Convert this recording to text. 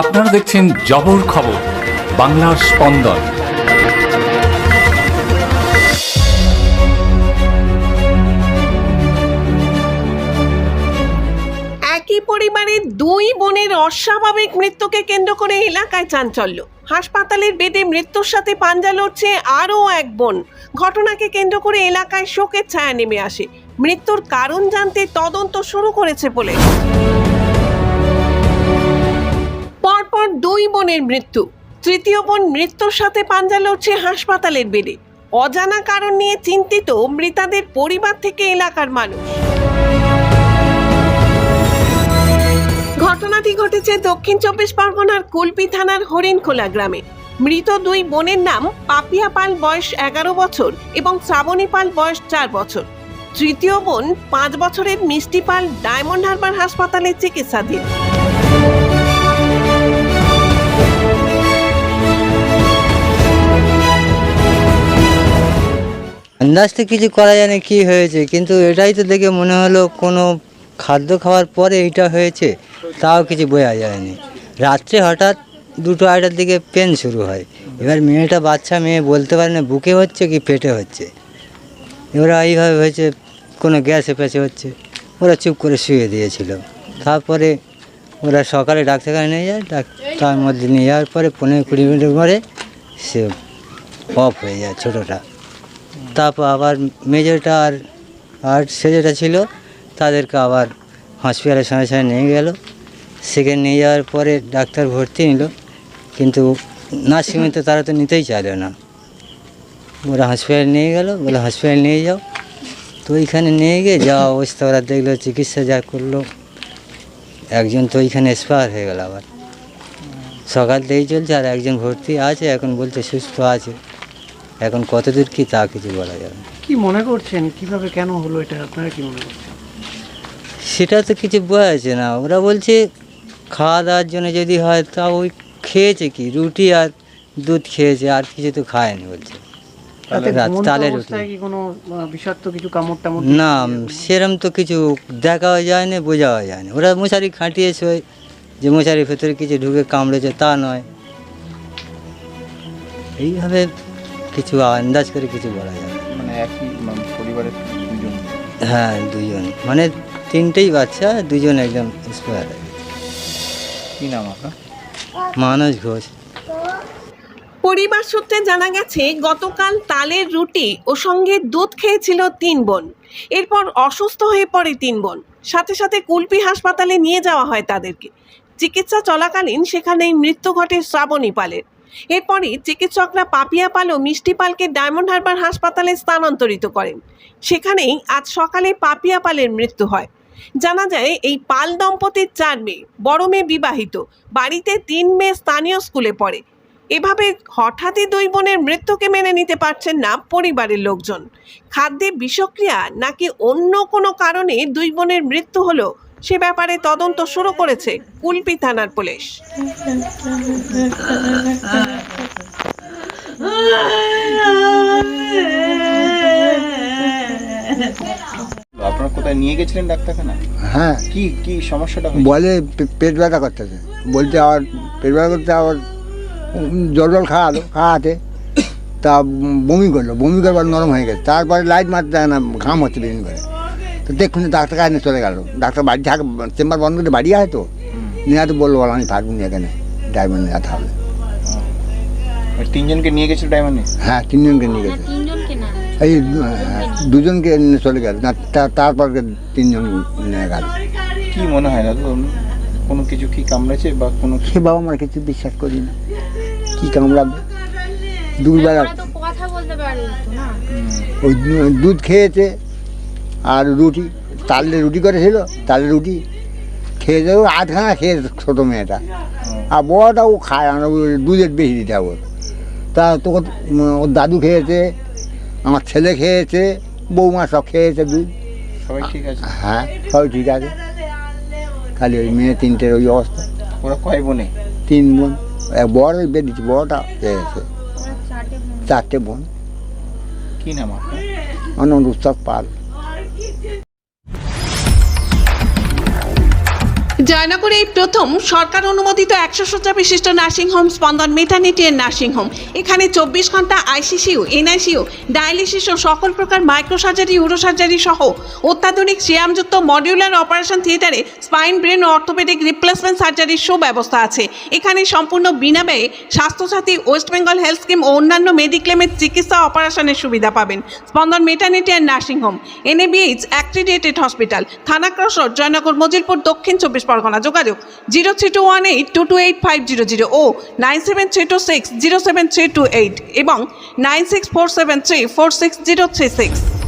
আপনারা দেখছেন জবর খবর, বাংলার স্পন্দন। একই পরিবারের দুই বোনের অস্বাভাবিক মৃত্যুকে কেন্দ্র করে এলাকায় চাঞ্চল্য। হাসপাতালের বেডে মৃত্যুর সাথে পাঞ্জা লড়ছে আরও এক বোন। ঘটনাকে কেন্দ্র করে এলাকায় শোকের ছায়া নেমে আসে। মৃত্যুর কারণ জানতে তদন্ত শুরু করেছে পুলিশ। পরপর দুই বোনের মৃত্যু। তৃতীয় বোন মৃত্যুর সাথে পাঞ্জা লড়ছে হাসপাতালের বেডে। অজানা কারণ নিয়ে চিন্তিত মৃতাদের পরিবার থেকে এলাকার মানুষ। ঘটনাটি ঘটেছে দক্ষিণ 24 পরগনার কুলপি থানার হরিণখোলা গ্রামে। মৃত দুই বোনের নাম পাপিয়া পাল, বয়স 11 বছর এবং শ্রাবণী পাল, বয়স 4 বছর। তৃতীয় বোন 5 বছরের মিষ্টি পাল ডায়মন্ড হারবার হাসপাতালে চিকিৎসাধীন। আন্দাজ তো কিছু করা যায় না কী হয়েছে, কিন্তু এটাই তো দেখে মনে হলো কোনো খাদ্য খাওয়ার পরে এইটা হয়েছে, তাও কিছু বোঝা যায়নি। রাত্রে হঠাৎ 2-2:30টার দিকে পেন শুরু হয়। এবার মেয়েটা বাচ্চা মেয়ে বলতে পারে না বুকে হচ্ছে কি পেটে হচ্ছে। এবার এইভাবে হয়েছে কোনো গ্যাসে পেঁচে হচ্ছে। ওরা চুপ করে শুয়ে দিয়েছিল। তারপরে ওরা সকালে ডাক্তারখানে নিয়ে যায়। তার মধ্যে নিয়ে যাওয়ার পরে 15-20 মিনিটের পরে সে অফ হয়ে যায় ছোটোটা। তারপর আবার মেজরটা আর সে যেটা ছিল তাদেরকে আবার হসপিটালের সঙ্গে সঙ্গে নিয়ে গেল। সেখানে নিয়ে যাওয়ার পরে ডাক্তার ভর্তি নিল, কিন্তু নার্সিংহোমে তো তারা তো নিতেই চাইলো না। ওরা হসপিটালে নিয়ে গেল, বলে হসপিটালে নিয়ে যাও। তো ওইখানে নিয়ে গিয়ে যাওয়া অবস্থা ওরা দেখলো, চিকিৎসা যা করলো, একজন তো ওইখানে এক্সপায়ার হয়ে গেল। আবার সকাল থেকেই চলছে, আর একজন ভর্তি আছে, এখন বলছে সুস্থ আছে। এখন কতদূর কি তা কিছু বলা যাবে না। কি মনে করছেন, কিভাবে কেন হলো এটা, আপনারা কি মনে করছেন? সেটা তো কিছু বোঝা যাচ্ছে না। ওরা বলছে খাওয়া দাওয়ার জন্য যদি হয় তা ওই খেয়েছে কি রুটি আর দুধ খেয়েছে, আর কিছু তো খায়নি বলছে। তালের রুটি কি কোনো বিষাক্ত কিছু কামড় টামড়? না, সেরম তো কিছু দেখাও যায় না, বোঝাও যায় না। ওরা মশারি খাটিয়েছে, ওই যে মশারির ভেতরে কিছু ঢুকে কামড়েছে তা নয়। এইভাবে কিছু আন্দাজ করে কিছু বলা যায় না। মানে একই পরিবারের দুজন? হ্যাঁ, দুজন, মানে 3টেই বাচ্চা, দুজন একদম এক্সপায়ার হয়ে গেছে। কী নাম আপনার? মানস ঘোষ। পরিবার সূত্রে জানা গেছে গতকাল তালের রুটি ও সঙ্গে দুধ খেয়েছিল 3 বোন। এরপর অসুস্থ হয়ে পড়ে 3 বোন। সাথে সাথে কুলপি হাসপাতালে নিয়ে যাওয়া হয় তাদেরকে। চিকিৎসা চলাকালীন সেখানেই মৃত্যু ঘটে শ্রাবণী পালের। এরপরই চিকিৎসকরা পাপিয়া পাল ও মিষ্টি পালকে ডায়মন্ড হারবার হাসপাতালে স্থানান্তরিত করেন। সেখানেই আজ সকালে পাপিয়া পালের মৃত্যু হয়। জানা যায় এই পাল দম্পতির 4 মেয়ে, বড় মেয়ে বিবাহিত, বাড়িতে 3 মেয়ে স্থানীয় স্কুলে পড়ে। এভাবে হঠাৎই 2 বোনের মৃত্যুকে মেনে নিতে পারছেন না পরিবারের লোকজন। খাদ্যে বিষক্রিয়া নাকি অন্য কোনো কারণে 2 বোনের মৃত্যু হলো, সে ব্যাপারে তদন্ত শুরু করেছে কুলপি থানার পুলিশ। আপনারা কোথায় নিয়ে গেছিলেন ডাক্তারখানা? হ্যাঁ, কি কি সমস্যাটা বলে পেট ব্যথা করতেছে, বলতে আবার পেট ব্যথা করতে আবার জল খাওয়াতে তা বমি করবার নরম হয়ে গেছে। তারপরে লাইট মারতে না, ঘাম হচ্ছে বিভিন্ন করে। তো দেখুন ডাক্তার কাছে চলে গেল। ডাক্তার বাড়ি থাকে, চেম্বার বন্ধ করে বাড়ি আসে, তো নিয়ে তো বললো আমি পারবো না, এখানে ডায়মন্ড নিয়ে হবে। 3 জনকে নিয়ে গেছিল ডায়মন্ডে? হ্যাঁ, 3 জনকে নিয়ে গেছে। এই 2 জনকে নিয়ে চলে গেল না, তারপর 3 জন নিয়ে গেল। কি মনে হয় না কোনো কিছু কি কামড়েছে বা কোনো? সে বাবা আমার কিছু বিশ্বাস করি না, কি কামড়াবে। দুবেলা ওই দুধ খেয়েছে আর রুটি, তালের রুটি করেছিল, তালের রুটি খেয়েছে। ও 8খানা খেয়েছে ছোটো মেয়েটা, আর বড়টা ও খায় না, দুধের বেশি দিতে হবে। তা তোকে ওর দাদু খেয়েছে, আমার ছেলে খেয়েছে, বৌমা সব খেয়েছে দুধ। সবাই ঠিক আছে? হ্যাঁ, সবাই ঠিক আছে, খালি ওই মেয়ে 3টের ওই অবস্থা। ওরা কয় বোনে? 3 বোন, বড় বেরিয়েছে, বড়টা খেয়েছে। 4টে বোন। কি নাম আপনার? আমার উৎসব পাল। জয়নগরে এই প্রথম সরকার অনুমোদিত 100 শয্যা বিশিষ্ট নার্সিংহোম স্পন্দন মেটার্নিটি এন্ড নার্সিংহোম। এখানে 24 ঘন্টা আইসিসিউ, এনআইসিউ, ডায়ালিসিস ও সকল প্রকার মাইক্রোসার্জারি, ইউরোসার্জারি সহ অত্যাধুনিক সিয়ামযুক্ত মডিউলার অপারেশন থিয়েটারে স্পাইন, ব্রেন ও অর্থোপেডিক রিপ্লেসমেন্ট সার্জারির সুব্যবস্থা আছে। এখানে সম্পূর্ণ বিনাব্যয়ে Swasthya Sathi, West Bengal health scheme ও অন্যান্য মেডিক্লেমের চিকিৎসা অপারেশনের সুবিধা পাবেন। Spandan maternity and nursing home, NABH accredited hospital, Thana cross road, Joynagar, Majilpur, Dakshin 24 Pargana. যোগাযোগ 0321822850 ও 9732607328 এবং 9647346036।